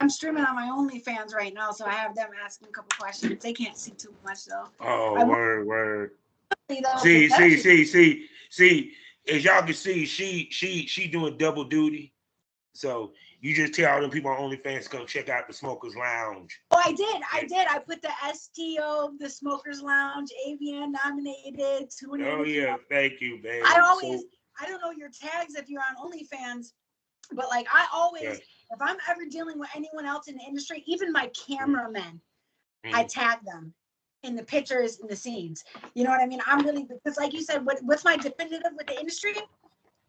I'm streaming on my OnlyFans right now, so I have them asking a couple questions. They can't see too much though. Oh, word. Though, See. As y'all can see, she doing double duty. So you just tell all them people on OnlyFans to come check out the Smokers Lounge. Oh, I did. I put the STO, the Smokers Lounge, AVN nominated. Oh yeah, thank you, baby. I don't know your tags if you're on OnlyFans, but like I always, if I'm ever dealing with anyone else in the industry, even my cameramen, I tag them in the pictures, in the scenes. You know what I mean? I'm really, because like you said, what's my definitive with the industry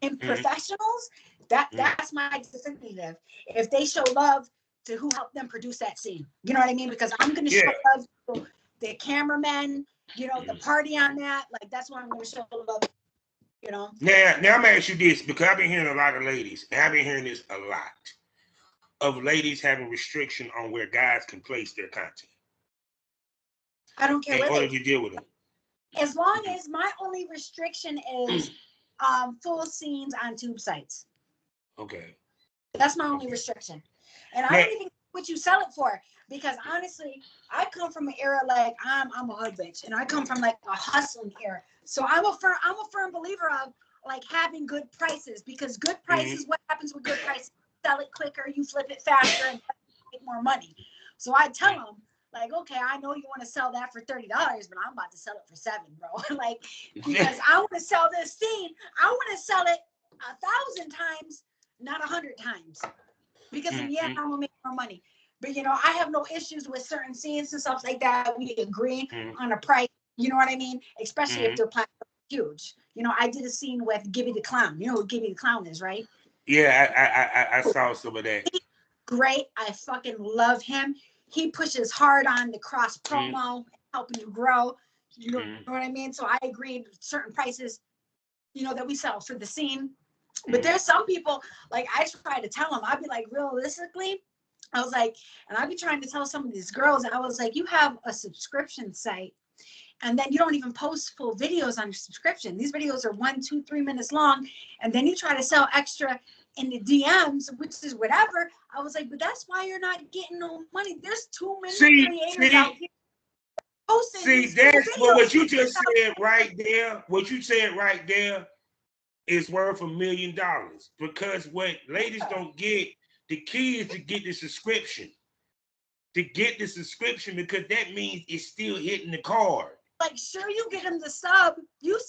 and professionals? That's my definitive. If they show love to who helped them produce that scene, you know what I mean? Because I'm going to show love to the cameramen, you know, the party on that. Like that's what I'm going to show love. You know. Now I'm gonna ask you this, because I've been hearing a lot of ladies, and I've been hearing this a lot of ladies having restriction on where guys can place their content. I don't care in order to deal with them. As long as my only restriction is full scenes on tube sites. Okay. That's my only restriction. And I don't even know what you sell it for, because honestly, I come from an era like I'm a hood bitch, and I come from like a hustling era. So I'm a firm believer of like having good prices, because good prices, what happens with good prices? Sell it quicker, you flip it faster, and make more money. So I tell them, like, okay, I know you want to sell that for $30, but I'm about to sell it for $7, bro. Like, because I want to sell this scene, I want to sell it 1,000 times, not 100 times, because in the end, I'm gonna make more money. But you know, I have no issues with certain scenes and stuff like that. We agree on a price. You know what I mean? Especially if they're platform huge. You know, I did a scene with Gibby the Clown. You know who Gibby the Clown is, right? Yeah, I saw some of that. Great. I fucking love him. He pushes hard on the cross promo, helping you grow. You know what I mean? So I agreed certain prices, you know, that we sell for the scene. But there's some people, like I try to tell them, I'd be like, realistically, I was like, and I'd be trying to tell some of these girls, I was like, you have a subscription site, and then you don't even post full videos on your subscription. These videos are 1, 2, 3 minutes long. And then you try to sell extra in the DMs, which is whatever. I was like, but that's why you're not getting no money. There's too many creators out here posting. See, that's what you just said right there. What you said right there is worth $1 million, because what ladies don't get, the key is to get the subscription. To get the subscription, because that means it's still hitting the card. Like, sure, you get them the sub. You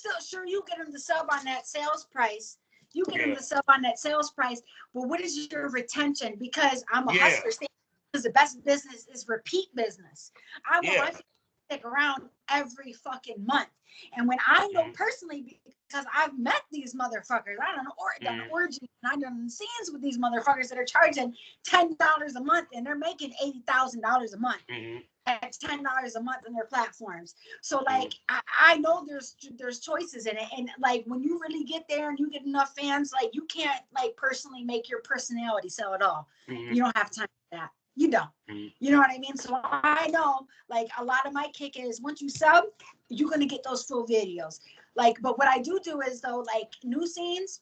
get them the sub on that sales price. You get them the sub on that sales price. But what is your retention? Because I'm a hustler. Because the best business is repeat business. I want my people to stick around every fucking month. And when I know personally, because I've met these motherfuckers, I don't know, done orgies, and I've done scenes with these motherfuckers that are charging $10 a month, and they're making $80,000 a month. That's $10 a month on their platforms. So like I know there's choices in it, and like when you really get there and you get enough fans, like you can't like personally make your personality sell it all. You don't have time for that. You don't. You know what I mean? So I know like a lot of my kick is once you sub, you're gonna get those full videos. Like, but what I do is though, like new scenes,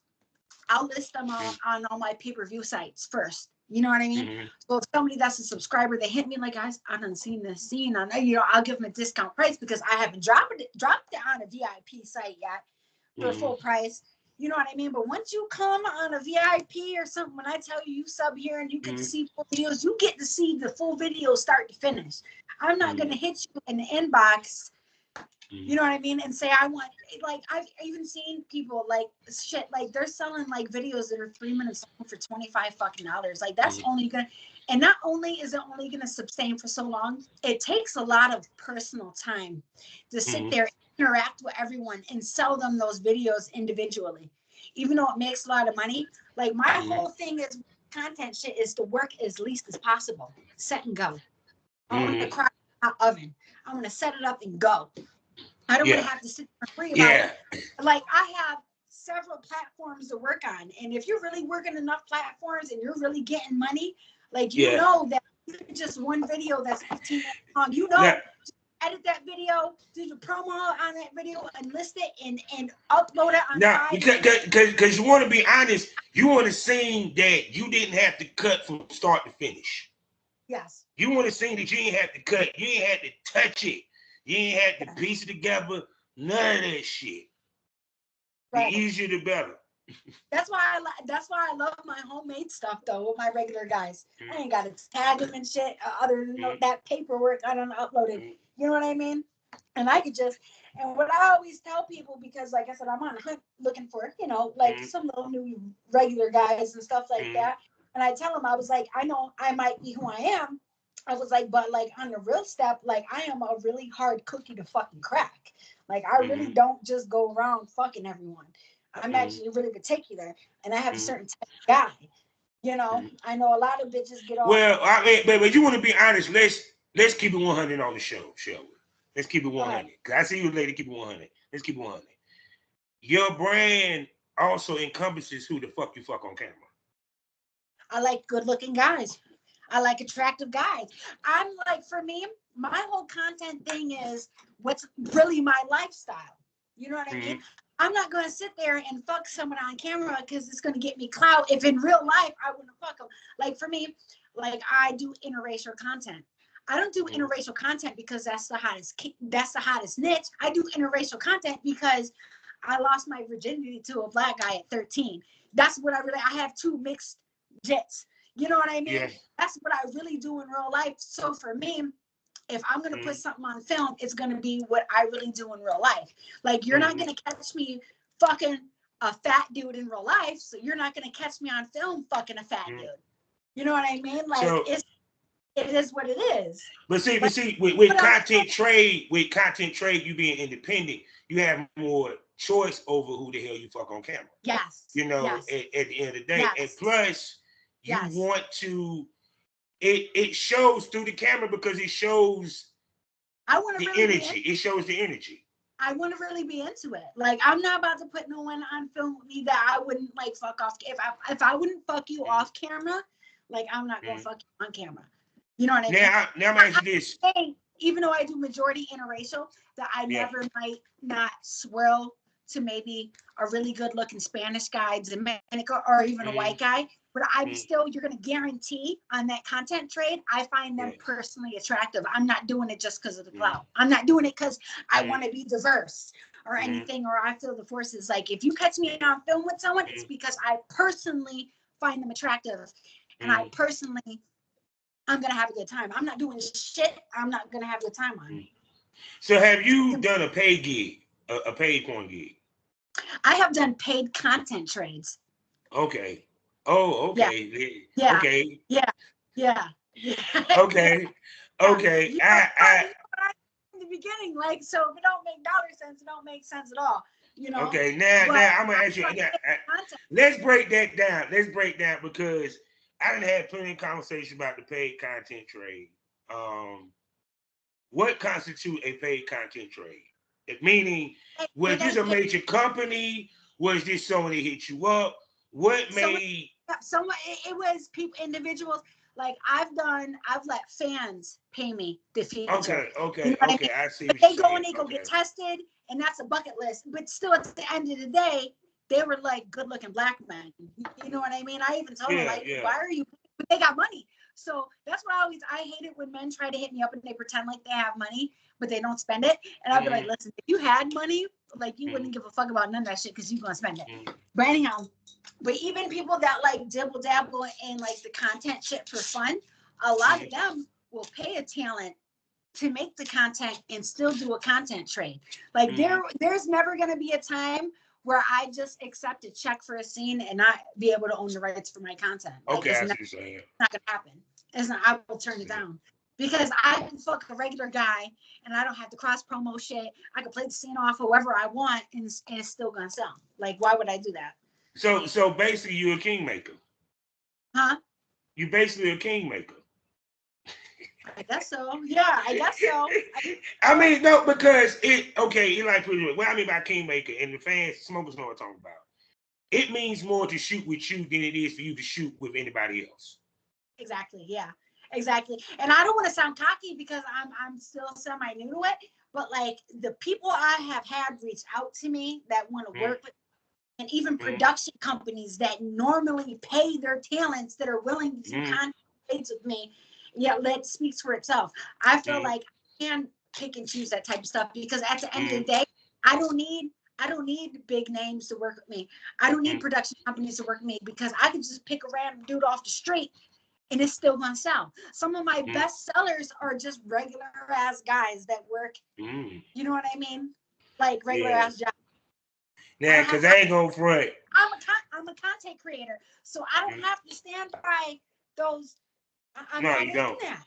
I'll list them on all my pay-per-view sites first. You know what I mean? So if somebody that's a subscriber, they hit me like, guys, I haven't seen this scene. I'll give them a discount price because I haven't dropped it on a VIP site yet for full price. You know what I mean? But once you come on a VIP or something, when I tell you sub here and you get to see full videos, you get to see the full video start to finish. I'm not going to hit you in the inbox, you know what I mean, and say I want, like, I've even seen people like shit, like they're selling like videos that are 3 minutes long for $25 fucking. Like that's only gonna, and not only is it only gonna sustain for so long, it takes a lot of personal time to sit there, interact with everyone, and sell them those videos individually. Even though it makes a lot of money, like my whole thing is content shit is to work as least as possible. Set and go. I want to crack my oven. I'm gonna set it up and go. I don't want to have to sit there and worry about it. Like I have several platforms to work on, and if you're really working enough platforms and you're really getting money, like you know that just one video that's 15 minutes long, you know, edit that video, do the promo on that video, and list it and upload it on. Now, because you want to be honest, you want a scene that you didn't have to cut from start to finish. Yes. You want to see that you ain't have to cut, you ain't had to touch it, you ain't had to piece it together, none of that shit. Right. The easier the better. That's why I love my homemade stuff though with my regular guys. I ain't got to tag them and shit. Other than that paperwork I don't upload it. You know what I mean? And I could just, and what I always tell people, because like I said, I'm on a hunt looking for, like some little new regular guys and stuff like that. And I tell them, I was like, I know I might be who I am. I was like, but like on the real step, like I am a really hard cookie to fucking crack. Like I really don't just go around fucking everyone. I'm actually really particular, and I have a certain type of guy. I know a lot of bitches get off. Well, I mean, but you want to be honest. Let's keep it 100 on the show, shall we? Let's keep it 100. Cause I see you, lady. Keep it 100. Let's keep it 100. Your brand also encompasses who the fuck you fuck on camera. I like good-looking guys. I like attractive guys. I'm like, for me, my whole content thing is what's really my lifestyle. You know what I mean? I'm not going to sit there and fuck someone on camera because it's going to get me clout. If in real life, I wouldn't fuck them. Like for me, like I do interracial content. I don't do interracial content because that's the hottest niche. I do interracial content because I lost my virginity to a black guy at 13. That's what I have 2 mixed jets. You know what I mean? Yeah. That's what I really do in real life. So for me, if I'm going to put something on film, it's going to be what I really do in real life. Like, you're not going to catch me fucking a fat dude in real life. So you're not going to catch me on film fucking a fat dude. You know what I mean? Like, so, it is what it is. But see, with content trade, you being independent, you have more choice over who the hell you fuck on camera. Yes. At the end of the day. Yes. And plus, you want to, it shows through the camera because it shows the energy. It shows the energy. I want to really be into it. Like, I'm not about to put no one on film with me that I wouldn't like fuck off. If I wouldn't fuck you off camera, like I'm not gonna fuck you on camera. You know what I mean? Now I'm asking this. Even though I do majority interracial, that I never might not swirl to maybe a really good looking Spanish guy, Dominican, or even a white guy. But I'm still, you're going to guarantee on that content trade, I find them personally attractive. I'm not doing it just because of the clout. I'm not doing it because I want to be diverse or anything, or I feel the forces. Like, if you catch me on film with someone, it's because I personally find them attractive. And I personally, I'm going to have a good time. I'm not doing shit I'm not going to have a good time on. So have you done a paid gig, a paid porn gig? I have done paid content trades. Okay. Oh, okay. Yeah. Okay. Yeah. Okay. Okay. I in the beginning, like, so if it don't make dollar sense, it don't make sense at all. Okay. Now I'm gonna ask you. Let's break that down. Let's break down because I done had plenty of conversations about the paid content trade. What constitutes a paid content trade? Meaning, was this a major company? Was this someone that hit you up? What made someone? It was people, individuals. Like I've let fans pay me to feature. Okay. You know I mean? I see. But they go and they go get tested, and that's a bucket list. But still, at the end of the day, they were like good-looking black men. You know what I mean? I even told them, like, why are you? But they got money. So that's why I hate it when men try to hit me up and they pretend like they have money, but they don't spend it. And I'll be like, listen, if you had money, like you wouldn't give a fuck about none of that shit because you're going to spend it. But anyhow, but even people that like dibble dabble in like the content shit for fun, a lot of them will pay a talent to make the content and still do a content trade. Like there's never going to be a time where I just accept a check for a scene and not be able to own the rights for my content. Like, okay, it's not gonna happen. I will turn it down because I can fuck a regular guy and I don't have to cross promo shit. I can play the scene off however I want and it's still gonna sell. Like, why would I do that? So basically, you're a kingmaker. Huh? You basically a kingmaker. I guess so. Yeah, I guess so. I mean, no, because it like what I mean by kingmaker, and the fans, smokers know what I'm talking about. It means more to shoot with you than it is for you to shoot with anybody else. Exactly. Yeah. Exactly. And I don't want to sound cocky because I'm still semi-new to it, but like the people I have had reach out to me that want to work with, and even production companies that normally pay their talents that are willing to do content with me. Yeah, let speaks for itself. I feel like I can pick and choose that type of stuff because at the end of the day, I don't need big names to work with me. I don't need production companies to work with me because I can just pick a random dude off the street and it's still gonna sell. Some of my best sellers are just regular ass guys that work. You know what I mean? Like regular ass jobs. Yeah, because I ain't gonna front. I'm a content creator, so I don't have to stand by those. I'm no, not you in don't. that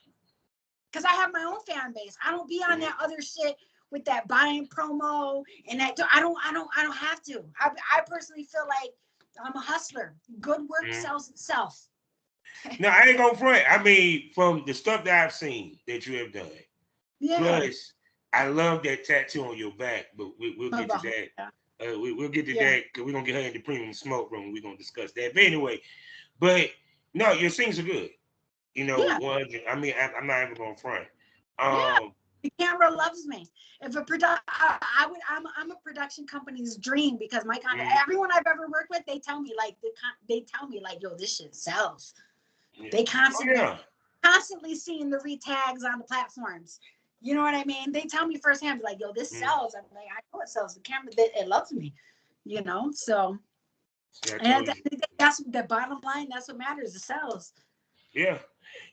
because I have my own fan base. I don't be on that other shit with that buying promo and that. I don't have to. I personally feel like I'm a hustler. Good work sells itself. No, I ain't gonna front. I mean, from the stuff that I've seen that you have done, plus I love that tattoo on your back. But we'll get to that. We'll get to that because we're gonna get her in the premium smoke room. We're gonna discuss that. But anyway, no, your scenes are good. You know, I mean, I'm not even gonna front. The camera loves me. If I'm a production company's dream because my content, everyone I've ever worked with, they tell me like, yo, this shit sells. They constantly seeing the retags on the platforms. You know what I mean? They tell me firsthand, like, yo, this sells. I'm like, I know it sells. The camera, it loves me. You know, so and that's the bottom line. That's what matters. It sells. Yeah.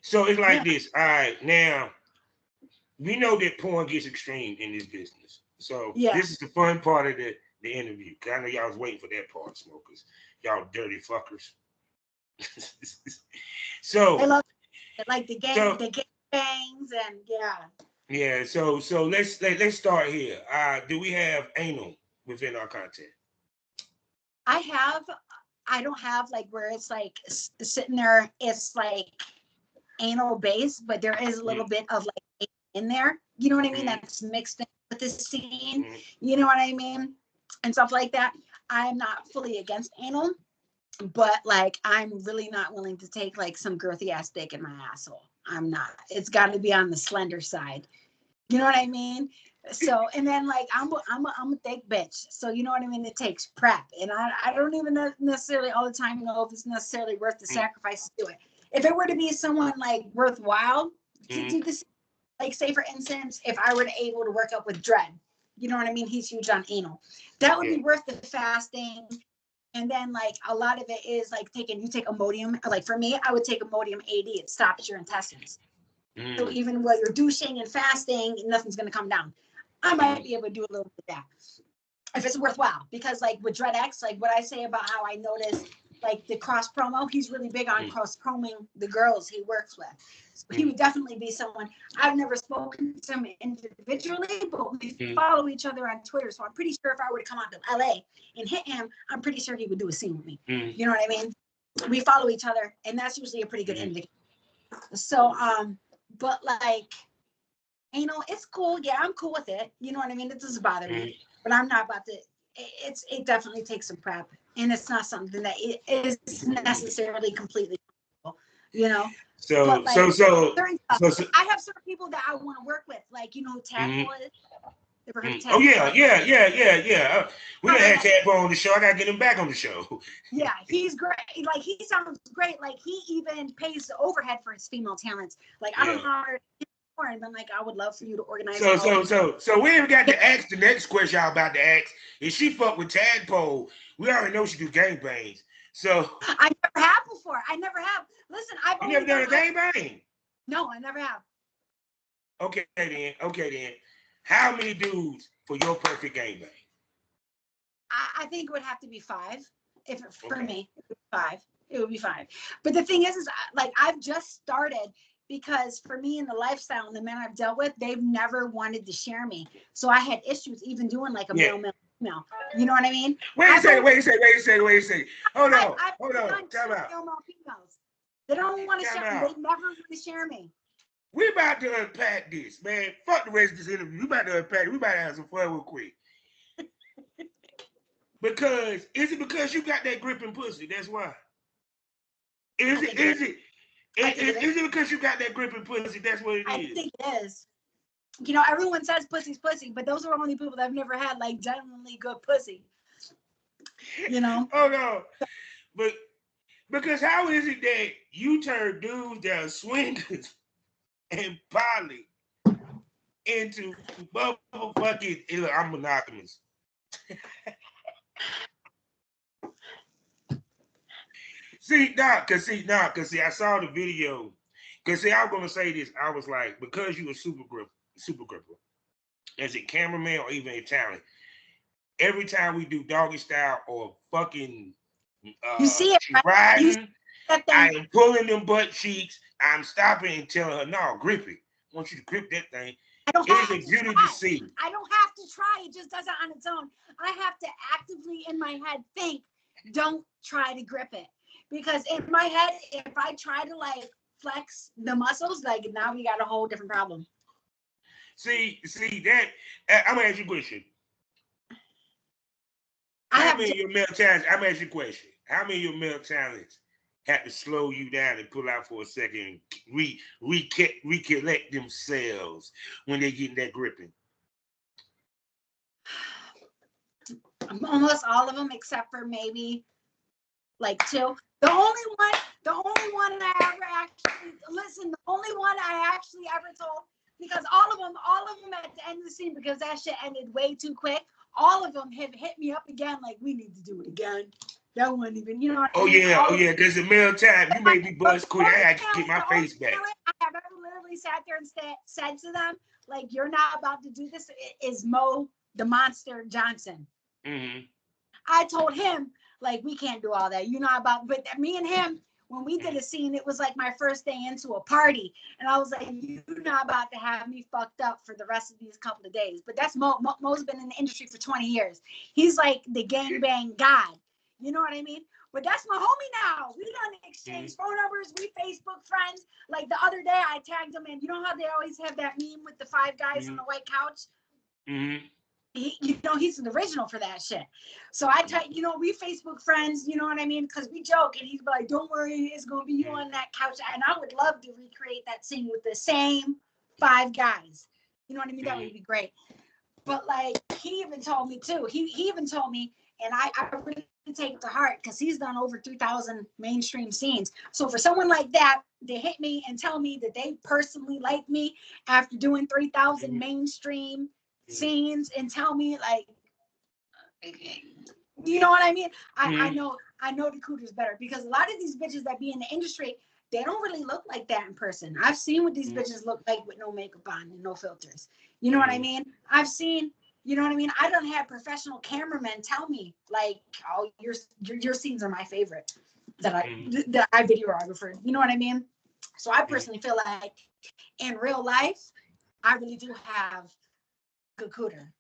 So it's like this. All right, now we know that porn gets extreme in this business. So this is the fun part of the interview. Cause I know y'all was waiting for that part, smokers. Y'all dirty fuckers. So I love it. Like the gang bangs and Yeah, so let's start here. Do we have anal within our content? I don't have like where it's like sitting there. It's like anal base, but there is a little bit of like in there. You know what I mean? That's mixed in with the scene. You know what I mean? And stuff like that. I'm not fully against anal, but like I'm really not willing to take like some girthy ass dick in my asshole. I'm not. It's got to be on the slender side. You know what I mean? So, and then like I'm a thick bitch. So you know what I mean? It takes prep, and I don't even necessarily all the time know if it's necessarily worth the sacrifice to do it. If it were to be someone like worthwhile to do this, like say for instance, if I were to able to work up with Dread, you know what I mean? He's huge on anal. That would be worth the fasting. And then like a lot of it is like you take Imodium. Like for me, I would take Imodium 80. It stops your intestines. So even while you're douching and fasting, nothing's going to come down. I might be able to do a little bit of that if it's worthwhile. Because like with Dread X, like what I say about how I noticed like the cross promo, he's really big on cross proming the girls he works with. So he would definitely be someone. I've never spoken to him individually, but we follow each other on Twitter. So I'm pretty sure if I were to come out to LA and hit him, I'm pretty sure he would do a scene with me. You know what I mean? We follow each other, and that's usually a pretty good indicator. So but like anal, it's cool. Yeah, I'm cool with it. You know what I mean? It doesn't bother me, but I'm not about to. It definitely takes some prep, and it's not something that it is necessarily completely, you know. So but like, so I have certain people that I want to work with, like you know who Tadpole is. Ever heard of Tadpole? Oh yeah. We done had Tadpole on the show. I gotta get him back on the show. Yeah, he's great. Like he sounds great. Like he even pays the overhead for his female talents. Like I don't know how and been like, I would love for you to organize. So we even got to ask the next question y'all about to ask. If she fuck with Tadpole, we already know she do gangbangs. So I never have before. I never have. Listen, I've never done a gangbang? No, I never have. Okay then. How many dudes for your perfect gangbang? I think it would have to be 5. For me, it would be 5. It would be 5. But the thing is like I've just started. Because for me in the lifestyle and the men I've dealt with, they've never wanted to share me. So I had issues even doing like a male. You know what I mean? Wait a second. Hold on. Time out. They don't want to share me. They never want to share me. We about to unpack this, man. Fuck the rest of this interview. We about to unpack it. We about to have some fun real quick. Is it because you got that gripping pussy? That's why. Is it because you got that gripping pussy? That's what it is. I think it is. You know, everyone says pussy's pussy, but those are only people that have never had like genuinely good pussy. You know? Oh no. But because how is it that you turn dudes that are swingers and Polly into motherfucking. Look, I'm monogamous. See, I saw the video. Cause see, I was gonna say this. I was like, because you a super gripper, as a cameraman or even a talent, every time we do doggy style or fucking You see it, right? riding, I am pulling them butt cheeks. I'm stopping and telling her, no, grip it. I want you to grip that thing. It is a beauty to see. I don't have to try. It just does it on its own. I have to actively in my head think, don't try to grip it. Because in my head, if I try to like flex the muscles, like now we got a whole different problem. See that? I'm gonna ask you a question. How many of your male talents? I'm gonna ask you a question. How many of your male talents had to slow you down and pull out for a second, recollect themselves when they get that gripping? Almost all of them, except for maybe like two. The only one I ever actually listen. The only one I actually ever told, because all of them at the end of the scene, because that shit ended way too quick. All of them have hit me up again, like we need to do it again. That wasn't even, you know what I mean? Yeah. Because the male time, you made me buzz quick. I had to get my face back. I have ever literally sat there and said to them, like, you're not about to do this. Is Mo the Monster Johnson? Mm-hmm. I told him, like, we can't do all that. You're not about, but me and him, when we did a scene, it was like my first day into a party. And I was like, you're not about to have me fucked up for the rest of these couple of days. But that's Mo. Mo's been in the industry for 20 years. He's like the gangbang god. You know what I mean? But that's my homie now. We done exchange phone numbers. We Facebook friends. Like the other day, I tagged him in. You know how they always have that meme with the 5 guys on the white couch? Mm-hmm. He's an original for that shit. So we Facebook friends, you know what I mean? Because we joke, and he's like, don't worry, it's going to be you on that couch. And I would love to recreate that scene with the same 5 guys. You know what I mean? That would be great. But like, he even told me too. He even told me, and I really take it to heart, because he's done over 3,000 mainstream scenes. So for someone like that, they hit me and tell me that they personally like me after doing 3,000 mainstream scenes, and tell me, like, you know what I mean? I know the cooter's better, because a lot of these bitches that be in the industry, they don't really look like that in person. I've seen what these bitches look like with no makeup on and no filters. You know what I mean? I've seen, you know what I mean? I don't have professional cameramen tell me, like, oh, your scenes are my favorite that I videographer. You know what I mean? So I personally feel like in real life, I really do have good cooter.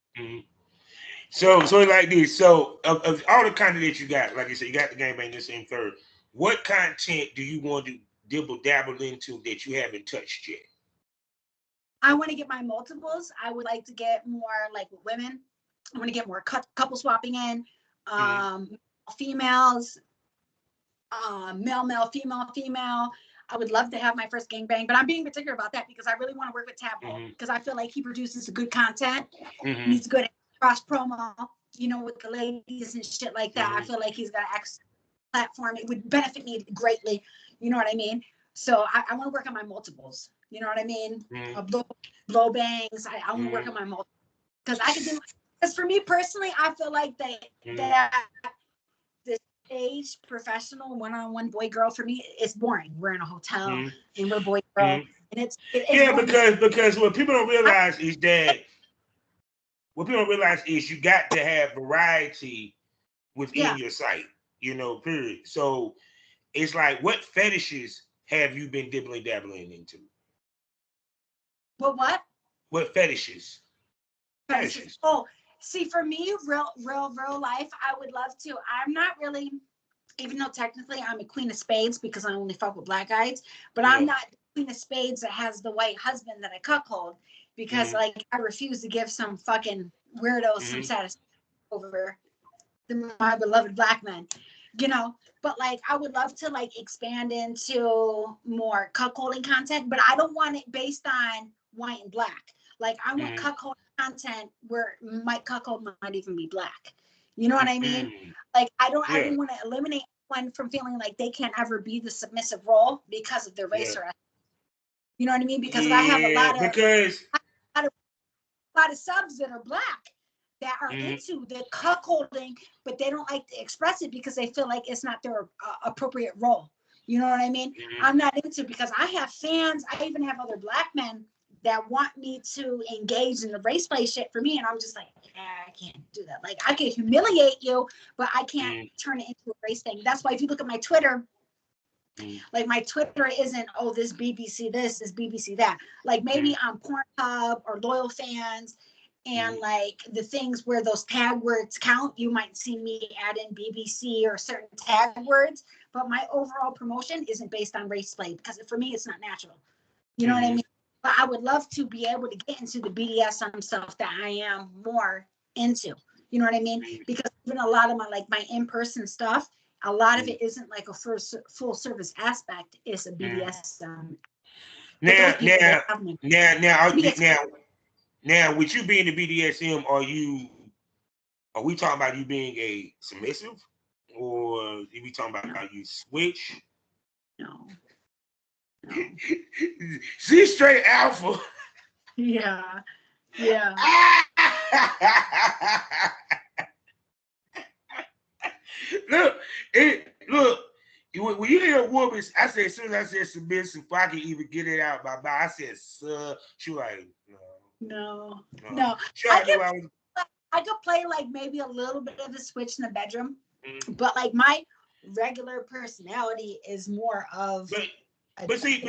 So like this. So of all the content that you got, like you said, you got the gangbang this and third. What content do you want to dabble into that you haven't touched yet? I want to get my multiples. I would like to get more like with women. I want to get more couple swapping in, females, male, female. I would love to have my first gangbang, but I'm being particular about that because I really want to work with Tablo, because I feel like he produces good content. He's good at cross promo, you know, with the ladies and shit like that. I feel like he's got an excellent platform. It would benefit me greatly. You know what I mean? So I want to work on my multiples. You know what I mean? Blow bangs. I want to work on my multiples, because I can do. Because for me personally, I feel like that the stage professional one-on-one boy girl, for me, it's boring. We're in a hotel and we're boy girl, and it's because what people don't realize is that you got to have variety within your site. You know, period. So it's like, what fetishes have you been dabbling into? What? What fetishes? Fetishes. Oh, see, for me, real life, I would love to. I'm not really, even though technically I'm a queen of spades because I only fuck with black guys, but I'm not the queen of spades that has the white husband that I cuckold, because like I refuse to give some fucking weirdos some satisfaction over my beloved black men, you know. But like I would love to like expand into more cuckolding content, but I don't want it based on white and black. Like I want cuckolding content where my cuckold might even be black. You know what I mean? Like I don't want to eliminate one from feeling like they can't ever be the submissive role because of their race or ethnicity. You know what I mean? Because I have Yeah, because a lot of subs that are black that are into the cuckolding, but they don't like to express it because they feel like it's not their appropriate role. You know what I mean? I'm not into it because I have fans. I even have other black men that want me to engage in the race play shit for me. And I'm just like, I can't do that. Like, I can humiliate you, but I can't turn it into a race thing. That's why if you look at my Twitter, like my Twitter isn't, oh, this BBC this BBC that. Like maybe on Pornhub or Loyal Fans and like the things where those tag words count, you might see me add in BBC or certain tag words, but my overall promotion isn't based on race play because for me, it's not natural. You know what I mean? But I would love to be able to get into the BDSM stuff that I am more into. You know what I mean? Because even a lot of my in-person stuff, a lot of it isn't like a full service aspect. It's a BDSM. Now, with you being the BDSM, are we talking about you being a submissive, or are we talking about you switch? No. She's straight alpha. Yeah. Look. When you hear a woman, I said, as soon as I said submissive, if I can even get it out of my mouth, I said, she was like, no. I could play like maybe a little bit of the switch in the bedroom, but like my regular personality is more of. But see,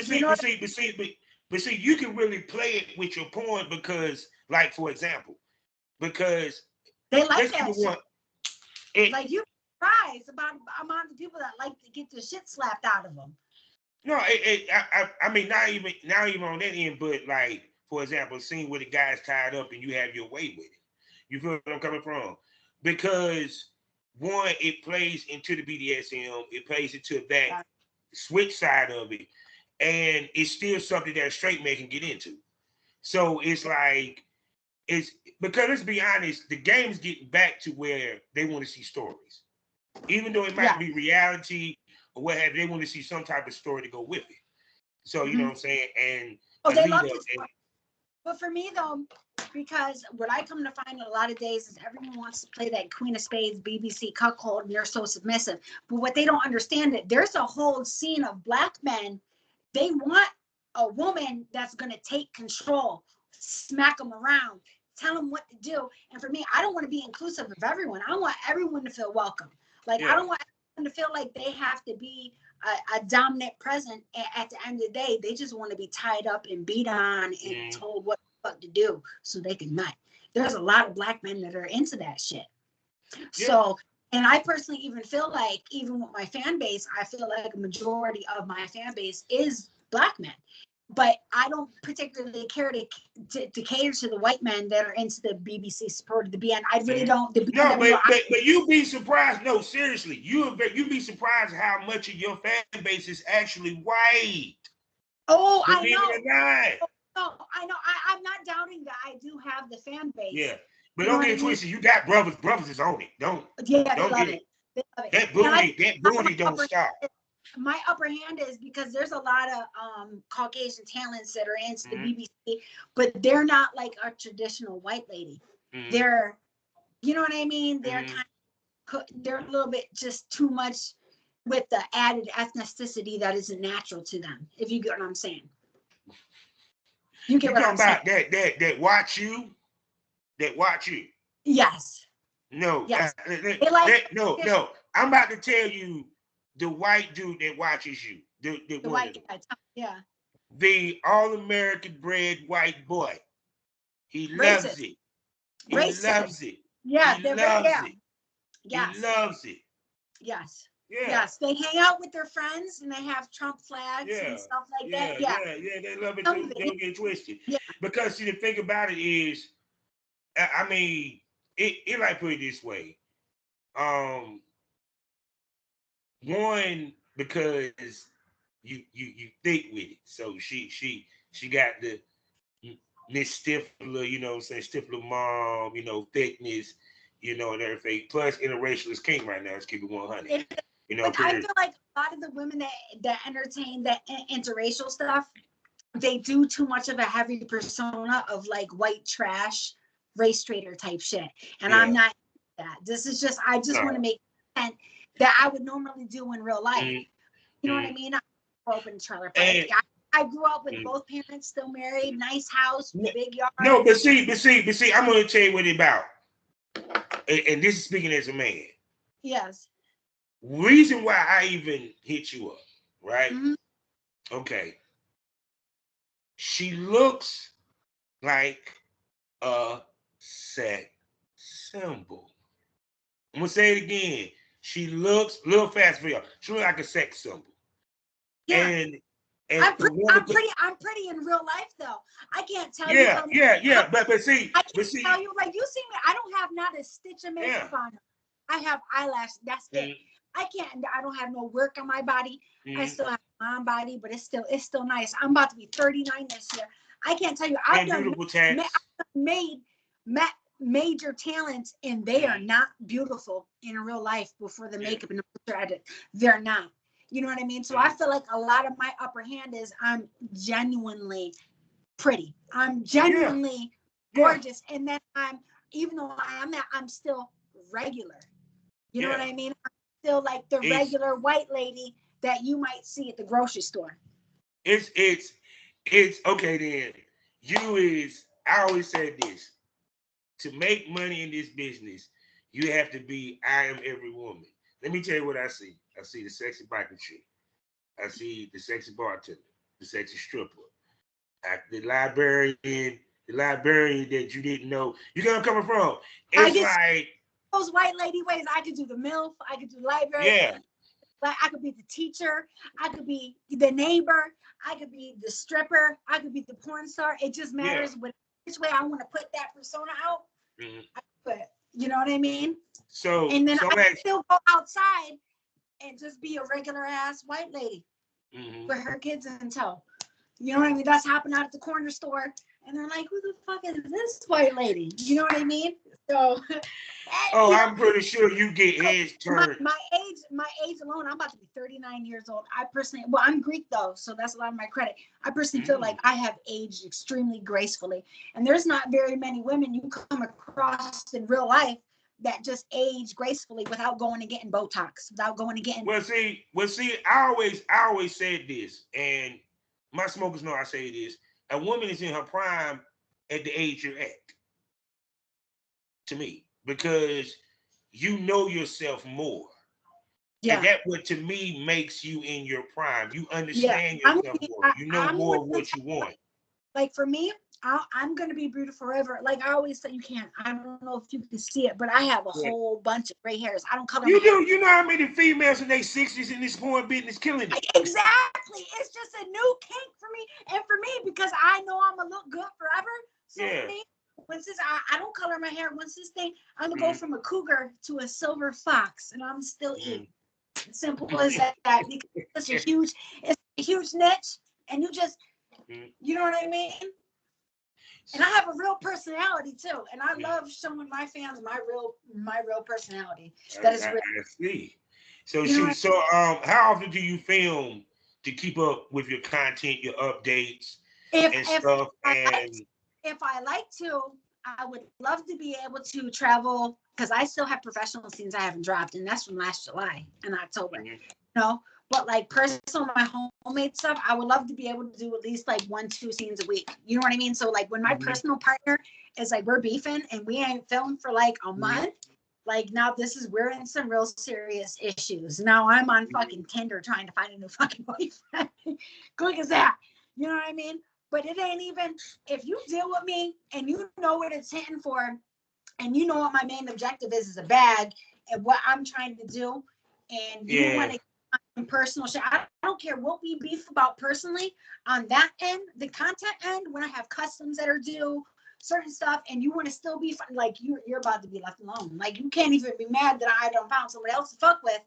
you can really play it with your porn because, like, for example, because they like that shit. Like you surprised about the amount of people that like to get the shit slapped out of them. No, I mean, not even on that end, but like, for example, seeing where the guy's tied up and you have your way with it. You feel where I'm coming from? Because one, it plays into the BDSM, it plays into that switch side of it, and it's still something that a straight man can get into. So it's like, it's because let's be honest, the game's getting back to where they want to see stories. Even though it might be reality or what have you, they want to see some type of story to go with it. So you know what I'm saying? And they love it. But for me though, because what I come to find a lot of days is everyone wants to play that Queen of Spades, BBC cuckold, and they're so submissive. But what they don't understand is there's a whole scene of black men. They want a woman that's going to take control, smack them around, tell them what to do. And for me, I don't want to be inclusive of everyone. I want everyone to feel welcome. Like, I don't want everyone to feel like they have to be a dominant present. At the end of the day, they just want to be tied up and beat on and told what the fuck to do so they can nut. There's a lot of black men that are into that shit. So, and I personally even feel like, even with my fan base, I feel like a majority of my fan base is black men. But I don't particularly care to cater to the white men that are into the BBC support of the BN. I really don't. But you'd be surprised. No, seriously, you'd be surprised how much of your fan base is actually white. Oh, I know. No, I know. I'm not doubting that I do have the fan base. Yeah, but don't get twisted. You got brothers. Brothers is on it. Don't they love it. They love it. That booty don't stop. My upper hand is because there's a lot of Caucasian talents that are into the BBC, but they're not like a traditional white lady. They're, you know what I mean? They're they're a little bit just too much with the added ethnicity that isn't natural to them. If you get what I'm saying. You get what I'm saying? That watch you. Yes. No. Yes. No. I'm about to tell you the white dude that watches you. The white guy. Yeah. The all-American bred white boy. He loves it. He loves it. Yeah. He loves it. Yes. He loves it. Yes. Yeah. Yes. They hang out with their friends and they have Trump flags and stuff like that. Yeah. They love it too. Don't get twisted. Yeah. Because see, the thing about it is, I mean, it like put it this way. One, because you thick with it. So she got the Miss Stifler, you know what I'm saying, Stifler mom, you know, thickness, you know, and everything. Plus interracial is king right now. Let's keep it 100. You know, but I feel like a lot of the women that entertain that interracial stuff, they do too much of a heavy persona of like white trash race trader type shit, and I'm not that. This is just I just want to make content that I would normally do in real life. You know what I mean? I grew up in trailer park. I grew up with both parents still married, nice house, big yard. No, but see, I'm going to tell you what it's about. And this is speaking as a man. Yes. Reason why I even hit you up, right? Okay. She looks like a sex symbol. I'm going to say it again. She looks, a little fast for y'all. She looks like a sex symbol. Yeah. And I'm pretty in real life though. I can't tell you. But see, I can't tell you, like, you see me. I don't have not a stitch of makeup on. I have eyelashes. That's it. I don't have no work on my body. I still have my body, but it's still nice. I'm about to be 39 this year. I can't tell you. I've made major talents, and they are not beautiful in real life before the makeup and the picture edit. They're not. You know what I mean? So I feel like a lot of my upper hand is I'm genuinely pretty. I'm genuinely gorgeous. And then even though I am that, I'm still regular. You know what I mean? I'm still like the regular white lady that you might see at the grocery store. It's okay then. I always said this. To make money in this business, you have to be I am every woman. Let me tell you what I see. I see the sexy biker chick. I see the sexy bartender, the sexy stripper, the librarian that you didn't know. You know where I'm coming from? It's like those white lady ways. I could do the MILF. I could do the library. Yeah. Like I could be the teacher. I could be the neighbor. I could be the stripper. I could be the porn star. It just matters which way I want to put that persona out. I put, you know what I mean? And then I can still go outside and just be a regular ass white lady with her kids in tow. You know what I mean? That's happened out at the corner store, and they're like, "Who the fuck is this white lady?" You know what I mean? So, I'm pretty sure you get heads turned. My age alone, I'm about to be 39 years old. I personally, I'm Greek though, so that's a lot of my credit. I personally feel like I have aged extremely gracefully, and there's not very many women you come across in real life that just age gracefully without going and getting Botox, without going and getting. Well, see, I always said this, and my smokers know I say this. A woman is in her prime at the age you're at. To me, because you know yourself more. Yeah. And that what to me makes you in your prime. You understand yourself more. You know more of what you want. Like for me, I'm going to be beautiful forever. Like I always say, I don't know if you can see it, but I have a whole bunch of gray hairs. I don't color you do. You know how many females in their 60s in this porn business killing it? Exactly. It's just a new kink for me. And for me, because I know I'm going to look good forever. So for me, once this, I don't color my hair. Once this thing, I'm going to go from a cougar to a silver fox, and I'm still eating. Simple as that. Because it's a huge niche, and you know what I mean? And I have a real personality too, and I love showing my fans my real personality. That is real. I see. So how often do you film to keep up with your content, your updates, and stuff? If I like to, I would love to be able to travel because I still have professional scenes I haven't dropped, and that's from last July and October. You know, but like personal, my homemade stuff, I would love to be able to do at least like 1-2 scenes a week. You know what I mean? So like when my personal partner is like we're beefing and we ain't filmed for like a month, like now we're in some real serious issues. Now I'm on fucking Tinder trying to find a new fucking boyfriend. Quick as that. You know what I mean? But it ain't even, if you deal with me and you know what it's hitting for, and you know what my main objective is a bag and what I'm trying to do, and you want to get personal shit. I don't care what we beef about personally on that end, the content end, when I have customs that are due, certain stuff, and you want to still be fun, like you're about to be left alone. Like you can't even be mad that I don't found somebody else to fuck with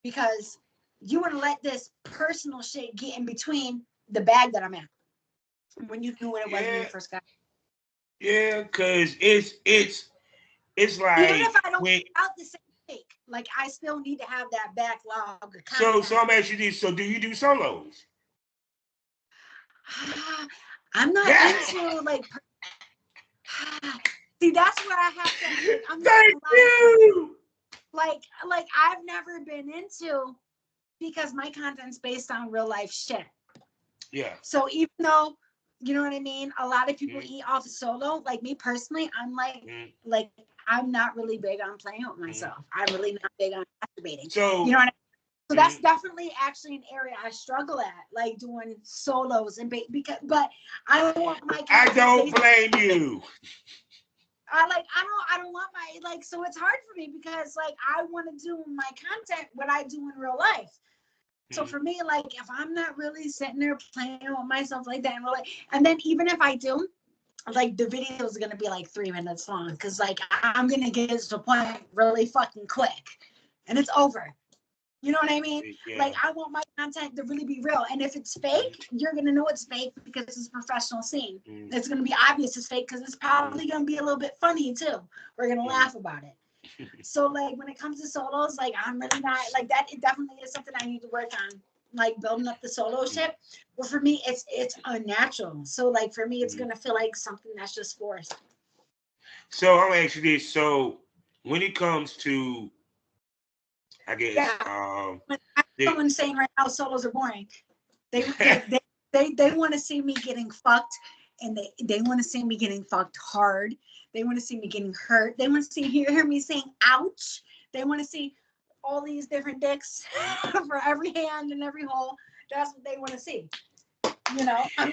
because you want to let this personal shit get in between the bag that I'm at. When you knew what it was when you first got. Yeah, because it's like even if I don't out the same week, like I still need to have that backlog. So I'm asking you this. So do you do solos? I'm not into like. See, that's where I have to. Like, I'm Thank you. Like I've never been into, because my content's based on real life shit. Yeah. So even though, you know what I mean, a lot of people eat off solo. Like me personally, I'm like I'm not really big on playing with myself. I'm really not big on masturbating. So you know what I mean? So that's definitely actually an area I struggle at, like doing solos and but I want my. I don't blame you. I don't want my, like, so it's hard for me because like I want to do my content what I do in real life. So for me, like if I'm not really sitting there playing with myself like that in real life, and then even if I do, like the video is gonna be like 3 minutes long because like I'm gonna get to the point really fucking quick, and it's over. You know what I mean? Yeah. Like I want my content to really be real, and if it's fake, you're gonna know it's fake because it's a professional scene. It's gonna be obvious it's fake because it's probably gonna be a little bit funny too. We're gonna laugh about it. So like when it comes to solos, like I'm really not like that. It definitely is something I need to work on, like building up the solo shit. But for me, it's unnatural. So like for me, it's gonna feel like something that's just forced. So I'll ask you this: so when it comes to, I guess, someone's saying right now solos are boring. They want to see me getting fucked, and they want to see me getting fucked hard. They want to see me getting hurt. They want to hear me saying ouch. They want to see all these different dicks for every hand and every hole. That's what they want to see. You know, I'm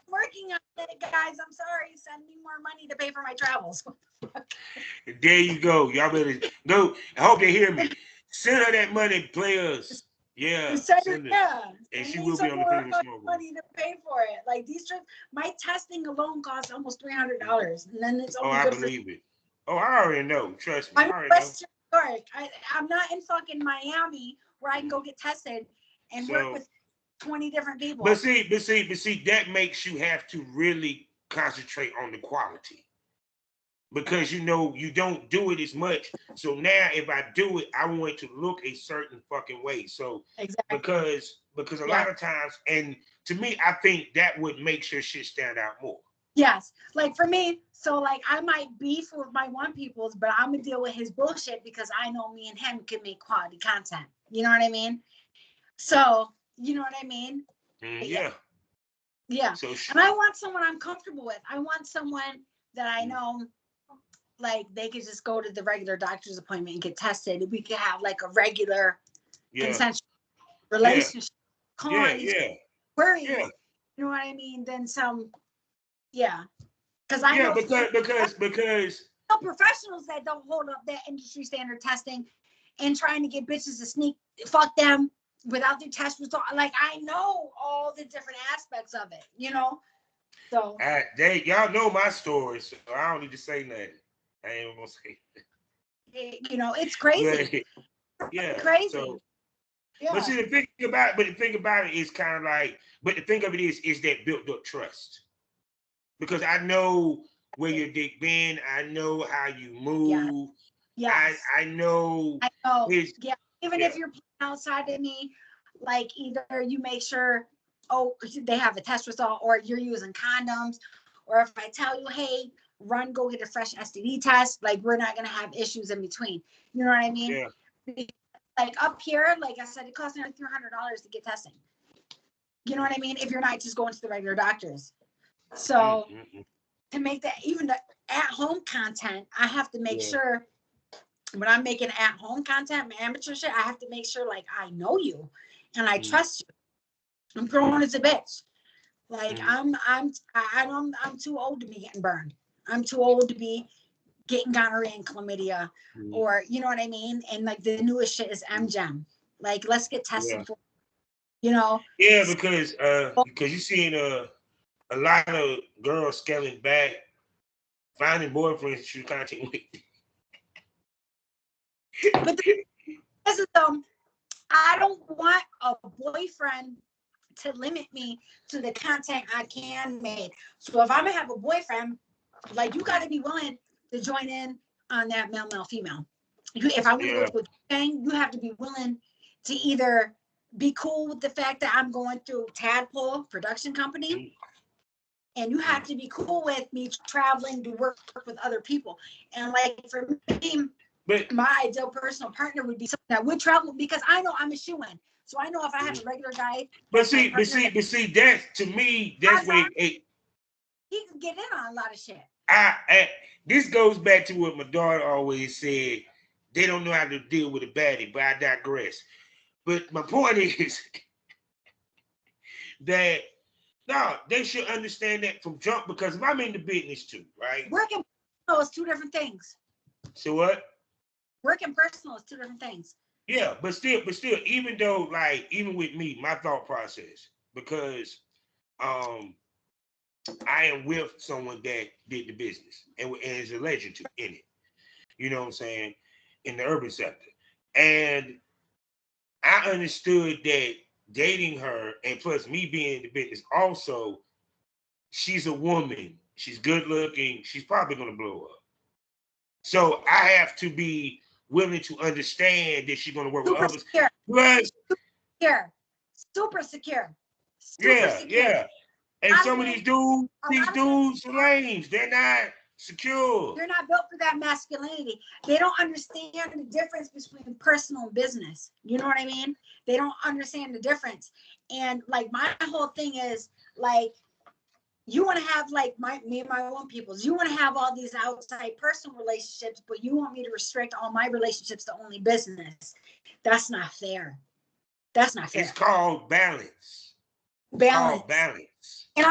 working on it, guys. I'm sorry. Send me more money to pay for my travels. There you go. Y'all better go. I hope they hear me. Send her that money, players. Yeah. Send it. And she will be on the Penniless Mogul. Money to pay for it. Like these trips, my testing alone costs almost $300, and then it's only I believe it. Oh, I already know. Trust me. I'm in Western New York. I'm not in fucking Miami where I can go get tested and work with 20 different people. But see, that makes you have to really concentrate on the quality. Because you know you don't do it as much. So now if I do it, I want it to look a certain fucking way. So exactly. because a lot of times, and to me, I think that would make your shit stand out more. Yes. Like for me, so like I might beef with my one peoples, but I'm gonna deal with his bullshit because I know me and him can make quality content. You know what I mean? So you know what I mean? Yeah. So and I want someone I'm comfortable with. I want someone that I know, like they could just go to the regular doctor's appointment and get tested. We could have like a regular consensual relationship. Worry. You know what I mean? Then some. Because I know because professionals that don't hold up that industry standard testing and trying to get bitches to fuck them without their test result. Like I know all the different aspects of it, you know. So y'all know my story, so I don't need to say nothing. I ain't gonna say it. You know, it's crazy. Crazy. So, but see, the thing about it is kind of like, but the thing of it is that built up trust. Because I know where your dick been, I know how you move. Yes. I know. Even if you're outside of me, like either you make sure, they have a test result, or you're using condoms, or if I tell you, hey, run, go get a fresh STD test, like we're not gonna have issues in between. You know what I mean? Yeah. Like up here, like I said, it costs nearly $300 to get testing. You know what I mean? If you're not just going to the regular doctors. So to make that even the at-home content, I have to make sure when I'm making at-home content, my amateur shit, I have to make sure like I know you and I trust you. I'm grown as a bitch. Like I'm too old to be getting burned. I'm too old to be getting gonorrhea and chlamydia, or you know what I mean. And like the newest shit is MGem. Like let's get tested for, you know. Yeah, because you seen a lot of girls scaling back, finding boyfriends to shoot content with. But this is I don't want a boyfriend to limit me to the content I can make. So if I'm gonna have a boyfriend, like you got to be willing to join in on that male female. If I want to go to a gang, you have to be willing to either be cool with the fact that I'm going through Tadpole production company. And you have to be cool with me traveling to work with other people. And like for me, my ideal personal partner would be someone that would travel because I know I'm a shoo-in. So I know if I have a regular guy. But see, that's to me, that's where he can get in on a lot of shit. This goes back to what my daughter always said. They don't know how to deal with a baddie, but I digress. But my point is that no, they should understand that from jump because if I'm in the business too, right? Work and personal is two different things. So what? Work and personal is two different things. Yeah, but still, even though, like, even with me, my thought process, because I am with someone that did the business and is a legend to in it. You know what I'm saying? In the urban sector. And I understood that dating her and plus me being in the business also, she's a woman. She's good looking. She's probably going to blow up. So I have to be willing to understand that she's going to work with others. Plus, super secure. Yeah. And some of these dudes are lames. They're not secure. They're not built for that masculinity. They don't understand the difference between personal and business. You know what I mean? They don't understand the difference. And like my whole thing is like, you want to have like me and my own peoples. You want to have all these outside personal relationships, but you want me to restrict all my relationships to only business. That's not fair. That's not fair. It's called balance. Balance. And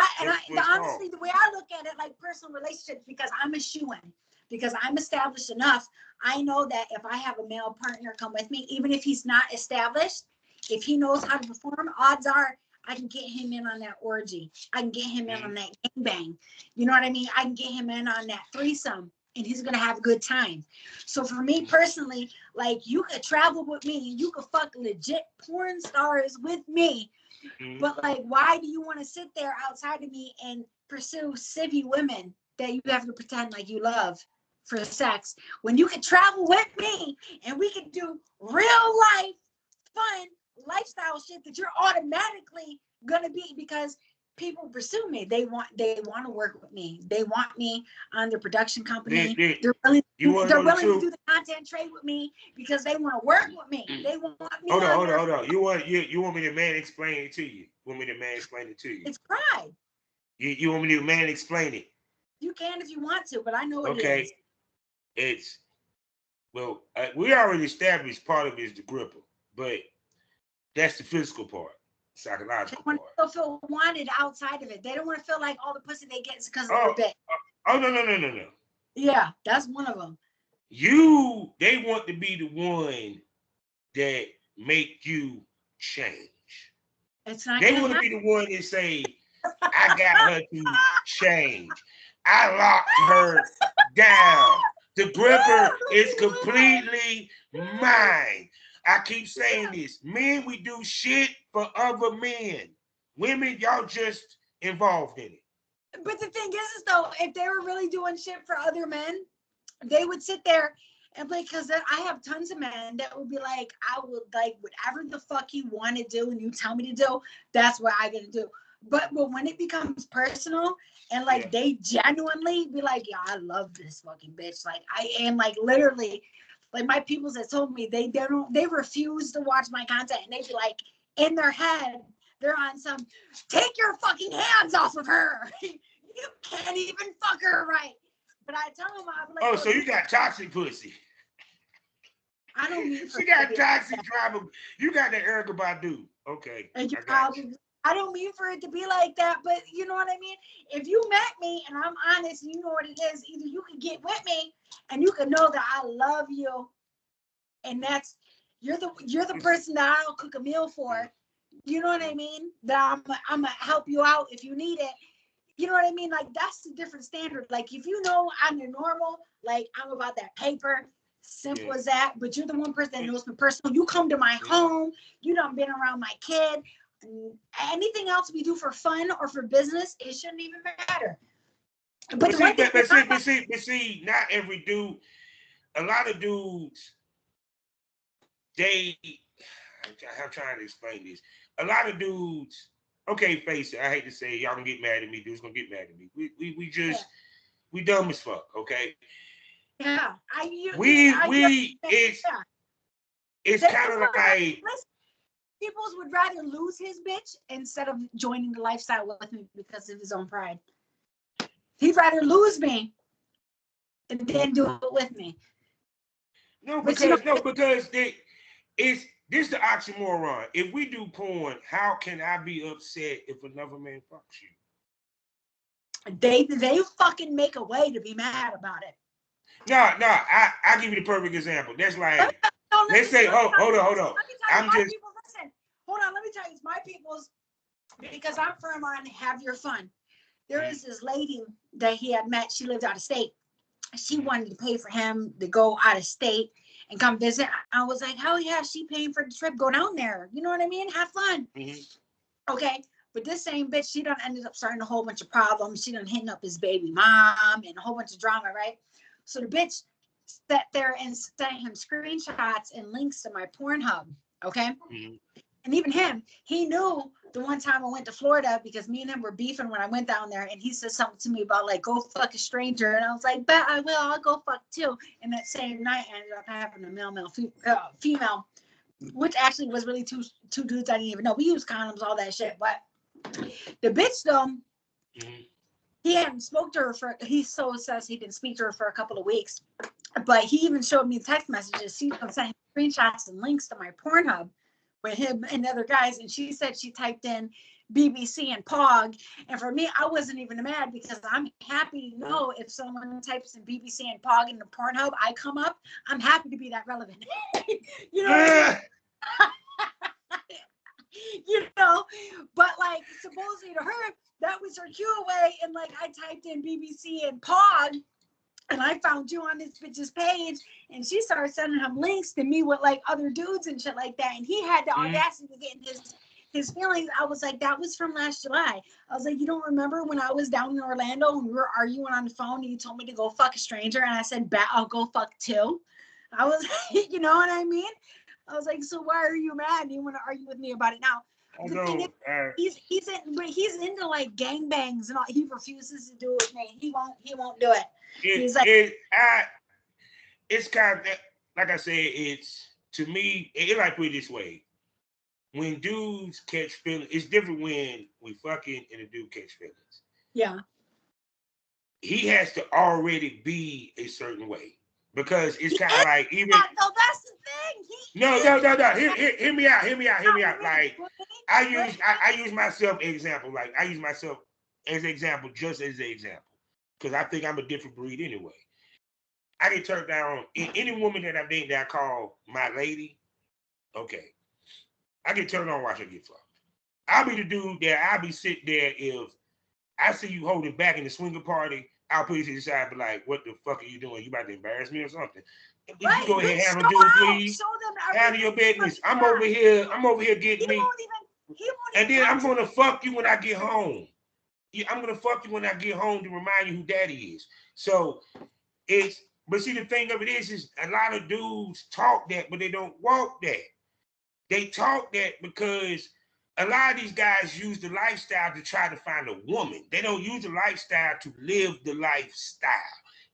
honestly, the way I look at it, like personal relationships, because I'm a shoo-in, because I'm established enough, I know that if I have a male partner come with me, even if he's not established, if he knows how to perform, odds are I can get him in on that orgy. I can get him in on that gangbang. You know what I mean? I can get him in on that threesome, and he's going to have a good time. So for me personally, like you could travel with me, you could fuck legit porn stars with me. But like, why do you want to sit there outside of me and pursue civvy women that you have to pretend like you love for sex when you could travel with me and we could do real life fun lifestyle shit that you're automatically gonna be because people pursue me. They want to work with me. They want me on their production company. They're willing to do the content trade with me because they want to work with me. They want me. Hold on. You want me to man explain it to you? It's pride. You want me to man explain it? You can if you want to, but I know it is. It's we already established part of it is the gripper, but that's the physical part. Psychological part. They want to feel wanted outside of it. They don't want to feel like all the pussy they get is because of their bit. No. Yeah, that's one of them. They want to be the one that make you change. It's not. They want to be the one that say, "I got her to change. I locked her down. The gripper is completely mine." I keep saying this. Men, we do shit for other men. Women, y'all just involved in it. But the thing is though, if they were really doing shit for other men, they would sit there and play, because I have tons of men that would be like, I would like whatever the fuck you want to do and you tell me to do, that's what I gotta do. But when it becomes personal and like they genuinely be like, yeah, I love this fucking bitch. Like I am like literally. Like my peoples that told me they refuse to watch my content and they be like in their head they're on some take your fucking hands off of her. You can't even fuck her right. But I tell them I'm like, so you got toxic pussy. I don't mean she got toxic drama. You got the Erykah Badu. Okay. I don't mean for it to be like that, but you know what I mean? If you met me and I'm honest and you know what it is, either you can get with me and you can know that I love you and that's you're the person that I'll cook a meal for. You know what I mean? That I'm gonna help you out if you need it. You know what I mean? Like that's a different standard. Like if you know I'm the normal, like I'm about that paper, simple as that, but you're the one person that knows me personal. You come to my home, you done been around my kid. Anything else we do for fun or for business, it shouldn't even matter. But see, not every dude. A lot of dudes, I'm trying to explain this. A lot of dudes, okay, face it. I hate to say it, y'all gonna get mad at me. Dudes gonna get mad at me. We just we dumb as fuck. Okay. Yeah. It's kind of like peoples would rather lose his bitch instead of joining the lifestyle with me because of his own pride. He'd rather lose me and then do it with me. No, because it's this the oxymoron. If we do porn, how can I be upset if another man fucks you? They fucking make a way to be mad about it. No, I'll give you the perfect example. That's like, let's say, hold on. Listen, hold on, let me tell you, it's my people's, because I'm firm on have your fun. There is this lady that he had met, she lived out of state. She wanted to pay for him to go out of state and come visit. I was like, hell yeah, she paying for the trip, go down there. You know what I mean? Have fun. Mm-hmm. Okay. But this same bitch, she done ended up starting a whole bunch of problems. She done hitting up his baby mom and a whole bunch of drama, right? So the bitch sat there and sent him screenshots and links to my Pornhub. Okay. Mm-hmm. And even him, he knew the one time I went to Florida because me and him were beefing when I went down there, and he said something to me about like, go fuck a stranger. And I was like, bet I will, I'll go fuck too. And that same night I ended up having a female, which actually was really two dudes I didn't even know. We used condoms, all that shit. But the bitch though, he hadn't spoke to her he so says he didn't speak to her for a couple of weeks. But he even showed me text messages. She sent him screenshots and links to my Pornhub with him and other guys, and she said she typed in BBC and PAWG, and for me, I wasn't even mad because I'm happy to know if someone types in BBC and PAWG in the Pornhub, I come up, I'm happy to be that relevant. You know what I mean? You know, but like supposedly to her, that was her cue away, and like I typed in BBC and PAWG, and I found you on this bitch's page, and she started sending him links to me with like other dudes and shit like that. And he had the audacity to get in his feelings. I was like, that was from last July. I was like, you don't remember when I was down in Orlando and we were arguing on the phone and you told me to go fuck a stranger? And I said, bet I'll go fuck too. I was, you know what I mean? I was like, so why are you mad? You want to argue with me about it now? The thing is, he's into like gangbangs and all. He refuses to do it with me. He won't do it. It's kind of like I said. It's to me. It like put it this way: when dudes catch feelings, it's different when we fucking and a dude catch feelings. Yeah. He has to already be a certain way because it's kind of like even. No, that's the thing. No. Hear me out. Like I use myself as example. Like I use myself as example, just as an example. Because I think I'm a different breed anyway. I get turned down. Any woman that I'm dating that I call my lady, okay. I get turned on watch her get fucked. I'll be the dude that I'll be sitting there if I see you holding back in the swinger party, I'll put you to the side and be like, what the fuck are you doing? You about to embarrass me or something? Right. You go ahead and handle dude, please. Handle your business. I'm over here getting me. And then I'm gonna fuck you when I get home. I'm gonna fuck you when I get home to remind you who daddy is. So but see the thing of it is a lot of dudes talk that, but they don't walk that. They talk that because a lot of these guys use the lifestyle to try to find a woman. They don't use the lifestyle to live the lifestyle.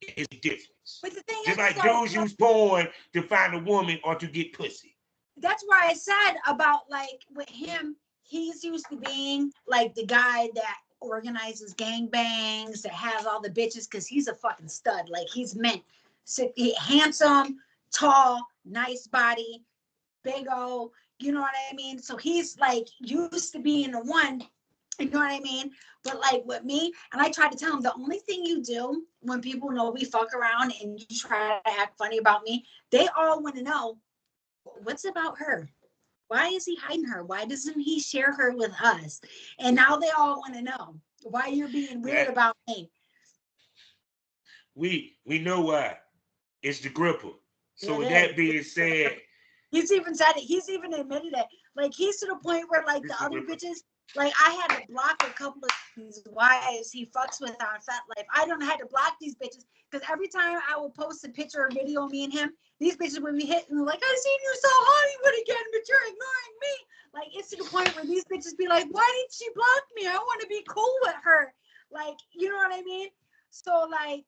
It's a difference. But the thing just like dudes use porn to find a woman or to get pussy. That's why I said about like with him, he's used to being like the guy that organizes gangbangs, that has all the bitches, because he's a fucking stud. Like he's meant handsome, tall, nice body, big O, you know what I mean? So he's like used to being the one, you know what I mean? But like with me, and I try to tell him the only thing you do when people know we fuck around and you try to act funny about me, they all want to know what's about her. Why is he hiding her? Why doesn't he share her with us? And now they all want to know why you're being weird about me. We know why. It's the gripper. So with that being said, he's even said it. He's even admitted it. Like he's to the point where like the other bitches, Like, I had to block a couple of these wives he fucks with on Fat Life. I don't had to block these bitches because every time I would post a picture or video of me and him, these bitches would be hitting like, I seen you so Hollywood again, but you're ignoring me. Like, it's to the point where these bitches be like, why did she block me? I want to be cool with her. Like, you know what I mean? So like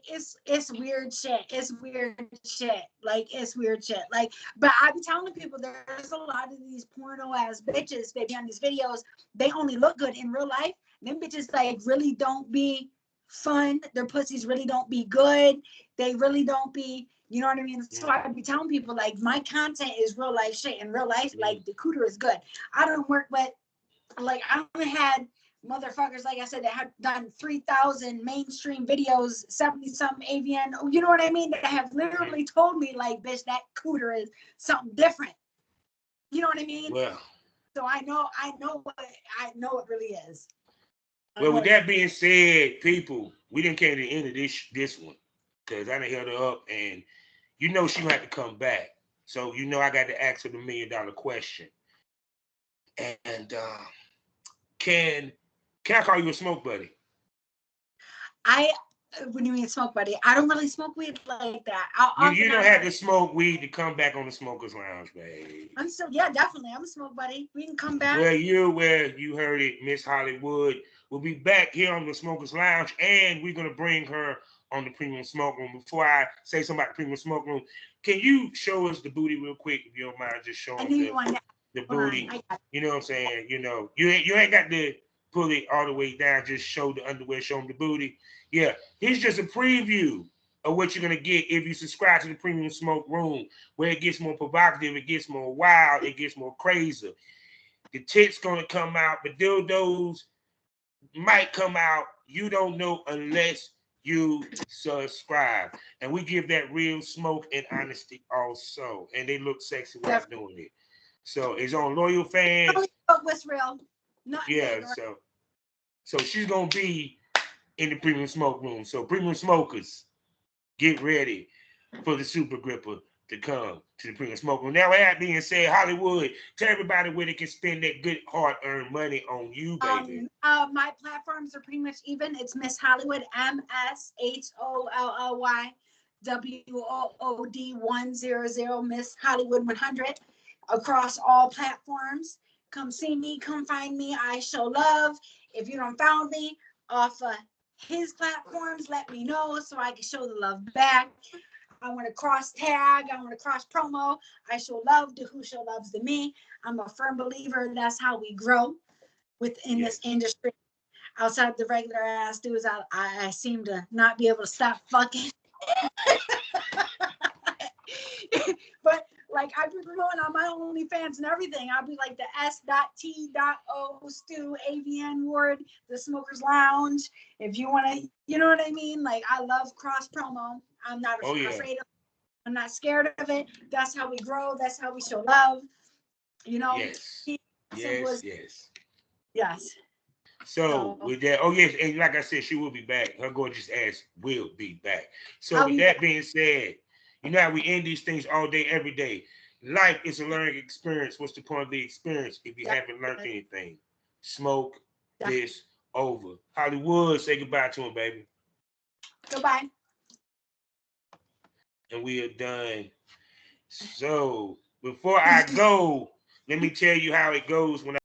it's weird shit. It's weird shit. Like, it's weird shit. Like, but I be telling people there's a lot of these porno ass bitches they be on these videos. They only look good in real life. Them bitches like really don't be fun. Their pussies really don't be good. They really don't be, you know what I mean? So I be telling people like my content is real life shit. In real life, like the cooter is good. I don't work with, like, I haven't had motherfuckers, like I said, that have done 3,000 mainstream videos, 70-something AVN, you know what I mean? That have literally told me, like, bitch, that cooter is something different. You know what I mean? Well, so I know it really is. Well, with that being said, people, we didn't came to the end of this one because I done held her up, and you know she gonna have to come back. So you know I got to ask her the $1 million question. And can I call you a smoke buddy? When you mean smoke buddy, I don't really smoke weed like that. You don't have to smoke weed to come back on the Smokers Lounge, babe. I'm still, yeah, definitely. I'm a smoke buddy. We can come back. Well, you heard it, Miss Hollywood will be back here on the Smokers Lounge, and we're gonna bring her on the Premium Smoke Room. Before I say something about the Premium Smoke Room, can you show us the booty real quick, if you don't mind? Just showing the booty. You know what I'm saying? You know, you ain't got to pull it all the way down. Just show the underwear, show them the booty. Yeah, here's just a preview of what you're gonna get if you subscribe to the Premium Smoke Room, where it gets more provocative, it gets more wild, it gets more crazy. The tits gonna come out, the dildos might come out. You don't know unless you subscribe. And we give that real smoke and honesty also. And they look sexy while doing it. So it's on Loyal Fans. What's real? Yeah, so she's gonna be in the Premium Smoke Room. So Premium Smokers, get ready for the Super Gripper to come to the Premium Smoke Room. Now, with that being said, Hollywood, tell everybody where they can spend that good hard-earned money on you, baby. My platforms are pretty much even. It's Miss Hollywood, MSHOLLYWOOD100, Miss Hollywood 100, across all platforms. Come see me, come find me. I show love. If you don't found me off of his platforms, let me know so I can show the love back. I want to cross tag. I want to cross promo. I show love to who show loves to me. I'm a firm believer that's how we grow within this industry. Outside the regular ass dudes, I seem to not be able to stop fucking. But like, I've been promoting on my OnlyFans and everything. I'll be like the S.T.O. Stu AVN Ward, the Smokers Lounge. If you want to, you know what I mean? Like, I love cross promo. I'm not afraid of it. I'm not scared of it. That's how we grow. That's how we show love. You know? Yes. So with that, and like I said, she will be back. Her gorgeous ass will be back. So with that being said, you know how we end these things all day, every day. Life is a learning experience. What's the point of the experience if you haven't learned anything? Smoke this over. Hollywood, say goodbye to him, baby. Goodbye. And we are done. So before I go, let me tell you how it goes when